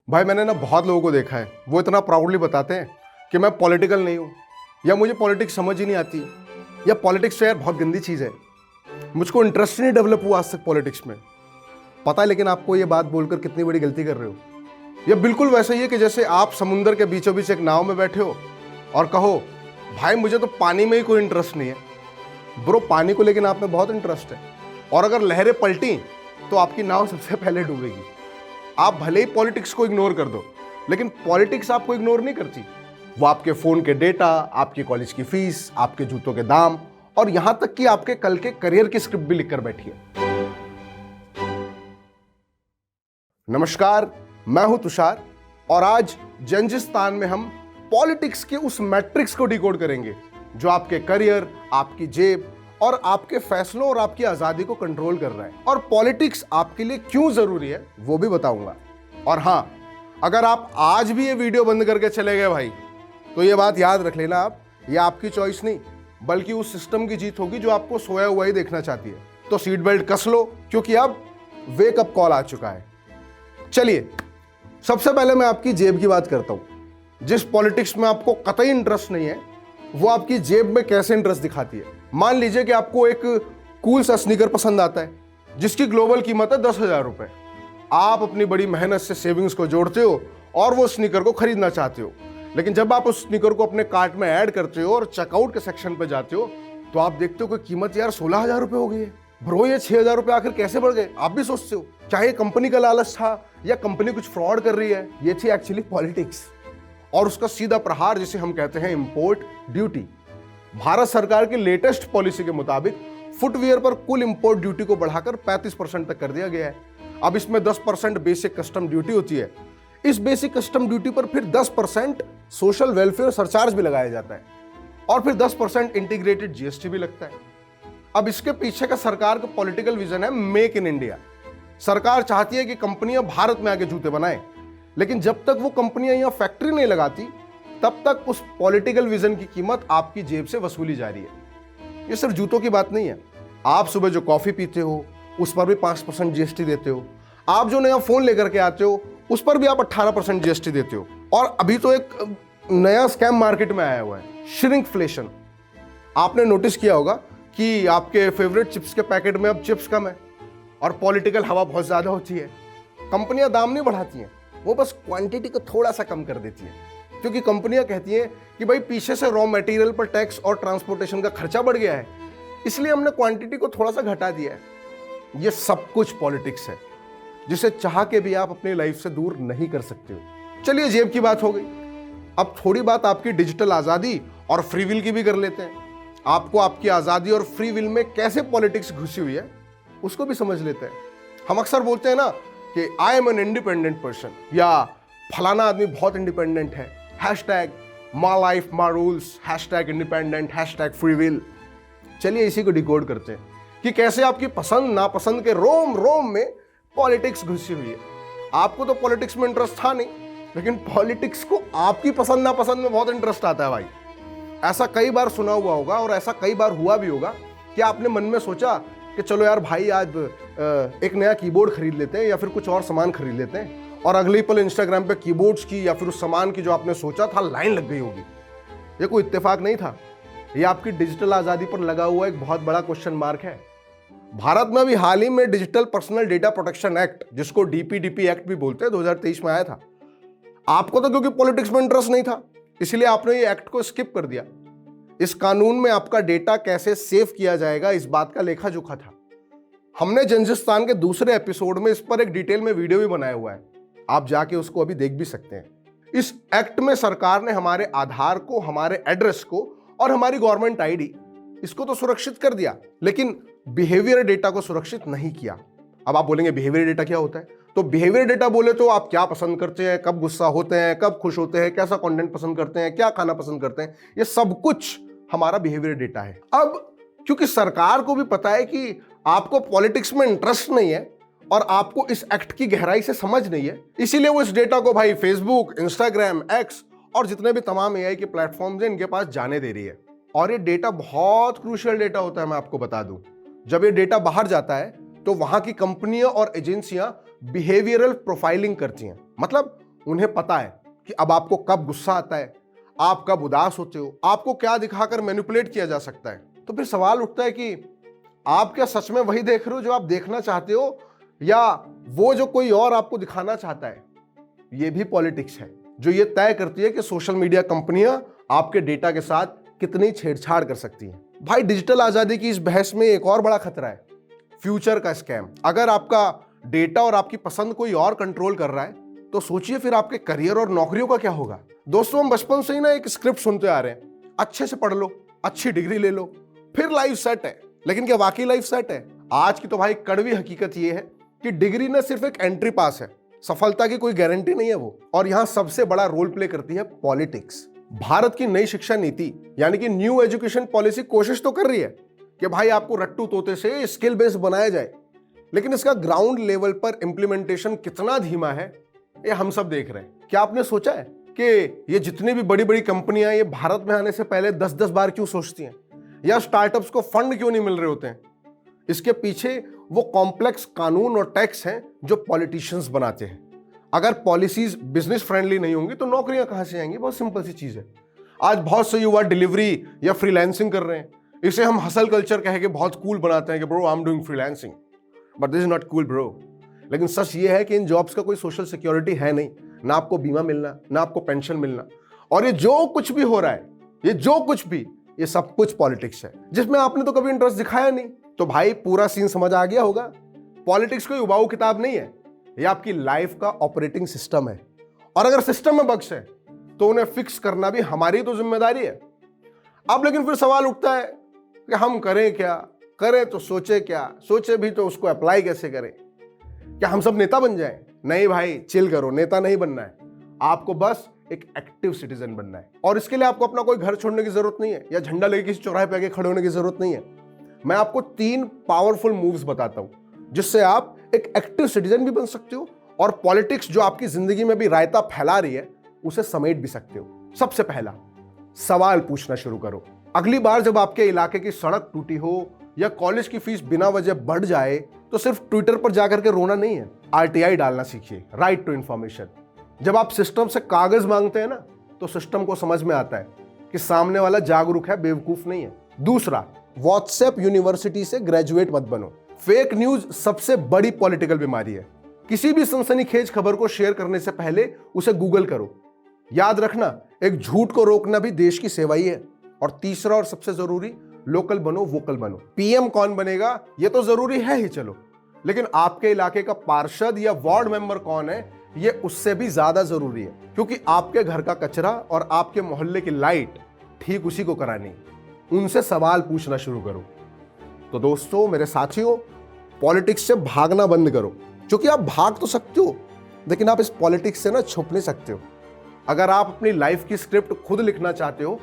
भाई मैंने ना बहुत लोगों को देखा है, वो इतना प्राउडली बताते हैं कि मैं पॉलिटिकल नहीं हूँ, या मुझे पॉलिटिक्स समझ ही नहीं आती, या पॉलिटिक्स तो यार बहुत गंदी चीज़ है, मुझको इंटरेस्ट नहीं डेवलप हुआ आज तक पॉलिटिक्स में। पता है लेकिन आपको ये बात बोलकर कितनी बड़ी गलती कर रहे हो। ये बिल्कुल वैसा ही है कि जैसे आप समुंदर के बीचों बीच एक नाव में बैठे हो और कहो भाई मुझे तो पानी में ही कोई इंटरेस्ट नहीं है। ब्रो पानी को लेकिन आप में बहुत इंटरेस्ट है, और अगर लहरें पलटी तो आपकी नाव सबसे पहले डूबेगी। आप भले ही पॉलिटिक्स को इग्नोर कर दो, लेकिन पॉलिटिक्स आपको इग्नोर नहीं करती। वो आपके फोन के डेटा, आपकी कॉलेज की फीस, आपके जूतों के दाम, और यहां तक कि आपके कल के करियर की स्क्रिप्ट भी लिखकर बैठी है। नमस्कार, मैं हूं तुषार, और आज जंजिस्तान में हम पॉलिटिक्स के उस मैट्रिक्स को डिकोड करेंगे जो आपके करियर, आपकी जेब और आपके फैसलों और आपकी आजादी को कंट्रोल कर रहा है। और पॉलिटिक्स आपके लिए क्यों जरूरी है वो भी बताऊंगा। और हां, अगर आप आज भी ये वीडियो बंद करके चले गए भाई, तो ये बात याद रख लेना, आप ये आपकी चॉइस नहीं बल्कि उस सिस्टम की जीत होगी जो आपको सोया हुआ ही देखना चाहती है। तो सीट बेल्ट कस लो, क्योंकि अब वेकअप कॉल आ चुका है। चलिए, सबसे पहले मैं आपकी जेब की बात करता हूं। जिस पॉलिटिक्स में आपको कतई इंटरेस्ट नहीं है, वो आपकी जेब में कैसे इंटरेस्ट दिखाती है। मान लीजिए कि आपको एक कूल सा स्नीकर पसंद आता है जिसकी ग्लोबल कीमत है 10,000 रुपए। आप अपनी बड़ी मेहनत से सेविंग्स को जोड़ते हो और वो स्नीकर को खरीदना चाहते हो, लेकिन जब आप उस स्नीकर को अपने कार्ट में ऐड करते हो और चेकआउट के सेक्शन पे जाते हो तो आप देखते हो कि कीमत यार 16,000 रुपए हो गई है। ब्रो ये 6,000 रुपए आखिर कैसे बढ़ गए? आप भी सोचते हो, चाहे कंपनी का लालच था या कंपनी कुछ फ्रॉड कर रही है। ये थी एक्चुअली पॉलिटिक्स और उसका सीधा प्रहार जिसे हम कहते हैं इंपोर्ट ड्यूटी। भारत सरकार की लेटेस्ट पॉलिसी के मुताबिक फुटवियर पर कुल इंपोर्ट ड्यूटी को बढ़ाकर 35% तक कर दिया गया है। अब इसमें 10% बेसिक कस्टम ड्यूटी होती है। इस बेसिक कस्टम ड्यूटी पर फिर 10% सोशल वेलफेयर सरचार्ज भी लगाया जाता है, और फिर 10% इंटीग्रेटेड जीएसटी भी लगता है। अब इसके पीछे का सरकार का पॉलिटिकल विजन है मेक इन इंडिया। सरकार चाहती है कि कंपनियां भारत में आके जूते बनाएं, लेकिन जब तक वो कंपनियां यहां फैक्ट्री नहीं लगाती तब तक उस पॉलिटिकल विजन की कीमत आपकी जेब से वसूली जा रही है। ये सिर्फ जूतों की बात नहीं है। आप सुबह जो कॉफी पीते हो उस पर भी 5% जीएसटी देते हो। आप जो नया फोन लेकर के आते हो उस पर भी आप 18% जीएसटी देते हो। और अभी तो एक नया स्कैम मार्केट में आया हुआ है, श्रिंकफ्लेशन। आपने नोटिस किया होगा कि आपके फेवरेट चिप्स के पैकेट में अब चिप्स कम है और पॉलिटिकल हवा बहुत ज्यादा होती है। कंपनियां दाम नहीं बढ़ाती हैं, वो बस क्वांटिटी को थोड़ा सा कम कर देती हैं, क्योंकि कंपनियां कहती हैं कि भाई पीछे से रॉ मटेरियल पर टैक्स और ट्रांसपोर्टेशन का खर्चा बढ़ गया है, इसलिए हमने क्वांटिटी को थोड़ा सा घटा दिया है। ये सब कुछ पॉलिटिक्स है जिसे चाह के भी आप अपनी लाइफ से दूर नहीं कर सकते हो। चलिए, जेब की बात हो गई, अब थोड़ी बात आपकी डिजिटल आजादी और फ्री विल की भी कर लेते हैं। आपको आपकी आजादी और फ्री विल में कैसे पॉलिटिक्स घुसी हुई है उसको भी समझ लेते हैं। हम अक्सर बोलते हैं ना कि I am an independent person, या फलाना आदमी बहुत इंडिपेंडेंट है, hashtag my life my rules, hashtag independent, hashtag free will. चलिए इसी को डिकोड करते हैं कि कैसे आपकी पसंद नापसंद के रोम रोम में पॉलिटिक्स घुसी हुई है। आपको तो पॉलिटिक्स में इंटरेस्ट था नहीं, लेकिन पॉलिटिक्स को आपकी पसंद नापसंद में बहुत इंटरेस्ट आता है भाई। ऐसा कई बार सुना हुआ होगा और ऐसा कई बार हुआ भी होगा कि आपने मन में सोचा कि चलो यार भाई आज एक नया कीबोर्ड खरीद लेते हैं या फिर कुछ और सामान खरीद लेते हैं, और अगले पल इंस्टाग्राम पे कीबोर्ड्स की या फिर उस सामान की जो आपने सोचा था लाइन लग गई होगी। ये कोई इत्तेफाक नहीं था, ये आपकी डिजिटल आज़ादी पर लगा हुआ एक बहुत बड़ा क्वेश्चन मार्क है। भारत में अभी हाल ही में digital personal data protection act, जिसको डीपीडीपी एक्ट भी बोलते हैं, 2023 में आया था। आपको तो क्योंकि पॉलिटिक्स में इंटरेस्ट नहीं था इसलिए आपने ये एक्ट को स्किप कर दिया। इस कानून में आपका डेटा कैसे सेव किया जाएगा इस बात का लेखा जोखा था। हमने जंजिस्तान के दूसरे एपिसोड में इस पर एक डिटेल में वीडियो भी बनाया हुआ है, आप जाके उसको अभी देख भी सकते हैं। इस एक्ट में सरकार ने हमारे आधार को, हमारे एड्रेस को और हमारी गवर्नमेंट आईडी, इसको तो सुरक्षित कर दिया, लेकिन बिहेवियर डेटा को सुरक्षित नहीं किया। अब आप बोलेंगे बिहेवियर डेटा क्या होता है? तो बिहेवियर डेटा बोले तो आप क्या पसंद करते हैं, कब गुस्सा होते हैं, कब खुश होते हैं, कैसा कंटेंट पसंद करते हैं, क्या खाना पसंद करते हैं, ये सब कुछ हमारा बिहेवियर डेटा है। अब क्योंकि सरकार को भी पता है कि आपको पॉलिटिक्स में इंटरेस्ट नहीं है और आपको इस एक्ट की गहराई से समझ नहीं है, इसीलिए वो इस डेटा को भाई फेसबुक, इंस्टाग्राम, एक्स और जितने भी तमाम एआई के प्लेटफॉर्म्स हैं इनके पास जाने दे रही है। और ये डेटा बहुत क्रूशियल डेटा होता है, मैं आपको बता दूं। जब ये डेटा बाहर जाता है तो वहां की कंपनियां और एजेंसियां बिहेवियरल प्रोफाइलिंग करती हैं, मतलब उन्हें पता है कि अब आपको कब गुस्सा आता है, आप कब उदास होते हो, आपको क्या दिखाकर मैनिपुलेट किया जा सकता है। तो फिर सवाल उठता है कि आप क्या सच में वही देख रहे हो जो आप देखना चाहते हो, या वो जो कोई और आपको दिखाना चाहता है। ये भी पॉलिटिक्स है जो ये तय करती है कि सोशल मीडिया कंपनियां आपके डेटा के साथ कितनी छेड़छाड़ कर सकती हैं। भाई, डिजिटल आजादी की इस बहस में एक और बड़ा खतरा है, फ्यूचर का स्कैम। अगर आपका डेटा और आपकी पसंद कोई और कंट्रोल कर रहा है तो सोचिए फिर आपके करियर और नौकरियों का क्या होगा। दोस्तों, हम बचपन से ही ना एक स्क्रिप्ट सुनते आ रहे हैं, अच्छे से पढ़ लो, अच्छी डिग्री ले लो, फिर लाइफ सेट है। लेकिन क्या वाकई लाइफ सेट है? आज की तो भाई कड़वी हकीकत ये है कि डिग्री ना सिर्फ एक एंट्री पास है, सफलता की कोई गारंटी नहीं है वो। और यहां सबसे बड़ा रोल प्ले करती है पॉलिटिक्स। भारत की नई शिक्षा नीति यानी कि न्यू एजुकेशन पॉलिसी कोशिश तो कर रही है कि भाई आपको रट्टू तोते से स्किल बेस्ड बनाया जाए, लेकिन इसका ग्राउंड लेवल पर इंप्लीमेंटेशन कितना धीमा है ये हम सब देख रहे हैं। क्या आपने सोचा है कि ये जितनी भी बड़ी बड़ी कंपनियां ये भारत में आने से पहले 10-10 बार क्यों सोचती हैं, या स्टार्टअप्स को फंड क्यों नहीं मिल रहे होते हैं? इसके पीछे वो कॉम्प्लेक्स कानून और टैक्स हैं जो पॉलिटिशियंस बनाते हैं। अगर पॉलिसीज बिजनेस फ्रेंडली नहीं होंगी तो नौकरियां कहां से आएंगी? बहुत सिंपल सी चीज है। आज बहुत से युवा डिलीवरी या फ्रीलांसिंग कर रहे हैं। इसे हम हसल कल्चर कह के बहुत कूल बनाते हैं कि bro I am doing freelancing, but this is not cool bro. लेकिन सच ये है कि इन जॉब्स का कोई सोशल सिक्योरिटी है नहीं, ना आपको बीमा मिलना, ना आपको पेंशन मिलना। और ये जो कुछ भी हो रहा है, ये सब कुछ पॉलिटिक्स है, जिसमें आपने तो कभी इंटरेस्ट दिखाया नहीं। तो भाई पूरा सीन समझ आ गया होगा। पॉलिटिक्स कोई उबाऊ किताब नहीं है, ये आपकी लाइफ का ऑपरेटिंग सिस्टम है। और अगर सिस्टम में बग्स है तो उन्हें फिक्स करना भी हमारी तो जिम्मेदारी है। अब लेकिन फिर सवाल उठता है कि हम करें क्या? करें तो सोचे क्या? सोचे भी तो उसको अप्लाई कैसे करें? क्या हम सब नेता बन जाएं? नहीं भाई, चिल करो, नेता नहीं बनना है। आपको बस एक एक्टिव सिटीजन बनना है। और इसके लिए आपको अपना कोई घर छोड़ने की जरूरत नहीं है, या झंडा लेके किसी चौराहे पे आके खड़े होने की जरूरत नहीं है। मैं आपको 3 पावरफुल मूव्स बताता हूं जिससे आप एक एक्टिव सिटीजन भी बन सकते हो और पॉलिटिक्स जो आपकी जिंदगी में भी रायता फैला रही है उसे समेट भी सकते हो। सबसे पहला, सवाल पूछना शुरू करो। अगली बार जब आपके इलाके की सड़क टूटी हो या कॉलेज की फीस बिना वजह बढ़ जाए तो सिर्फ ट्विटर पर जाकर के रोना नहीं है, आरटीआई डालना सीखिए, राइट टू इंफॉर्मेशन। जब आप सिस्टम से कागज मांगते हैं ना तो सिस्टम को समझ में आता है कि सामने वाला जागरूक है, बेवकूफ नहीं है। दूसरा, व्हाट्सएप यूनिवर्सिटी से ग्रेजुएट मत बनो। फेक न्यूज सबसे बड़ी पॉलिटिकल बीमारी है। किसी भी सनसनीखेज खबर को शेयर करने से पहले उसे गूगल करो। याद रखना, एक झूठ को रोकना भी देश की सेवा ही है। और तीसरा और सबसे जरूरी, लोकल बनो, वोकल बनो। पीएम कौन बनेगा ये तो जरूरी है ही, चलो, लेकिन आपके इलाके का पार्षद या वार्ड मेंबर कौन है ये उससे भी ज्यादा जरूरी है, क्योंकि आपके घर का कचरा और आपके मोहल्ले की लाइट ठीक उसी को करानी। उनसे सवाल पूछना शुरू करो। तो दोस्तों, मेरे साथियों, पॉलिटिक्स से भागना बंद करो, क्योंकि आप भाग तो सकते हो लेकिन आप इस पॉलिटिक्स से ना छुप नहीं सकते हो। अगर आप अपनी लाइफ की स्क्रिप्ट खुद लिखना चाहते हो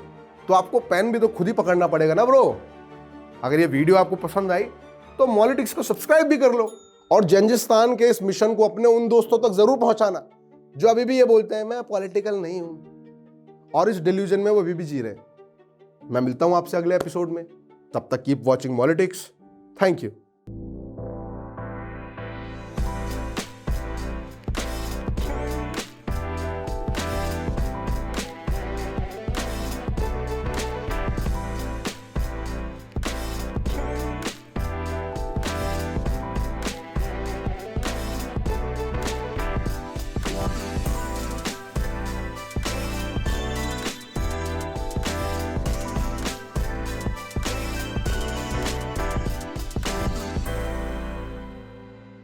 तो आपको पेन भी तो खुद ही पकड़ना पड़ेगा ना ब्रो। अगर ये वीडियो आपको पसंद आई तो पॉलिटिक्स को सब्सक्राइब भी कर लो और जंजिस्तान के इस मिशन को अपने उन दोस्तों तक जरूर पहुंचाना जो अभी भी ये बोलते हैं मैं पॉलिटिकल नहीं हूं, और इस डिल्यूजन में वो अभी भी जी रहे हैं। मैं मिलता हूं आपसे अगले एपिसोड में, तब तक keep watching politics. Thank you.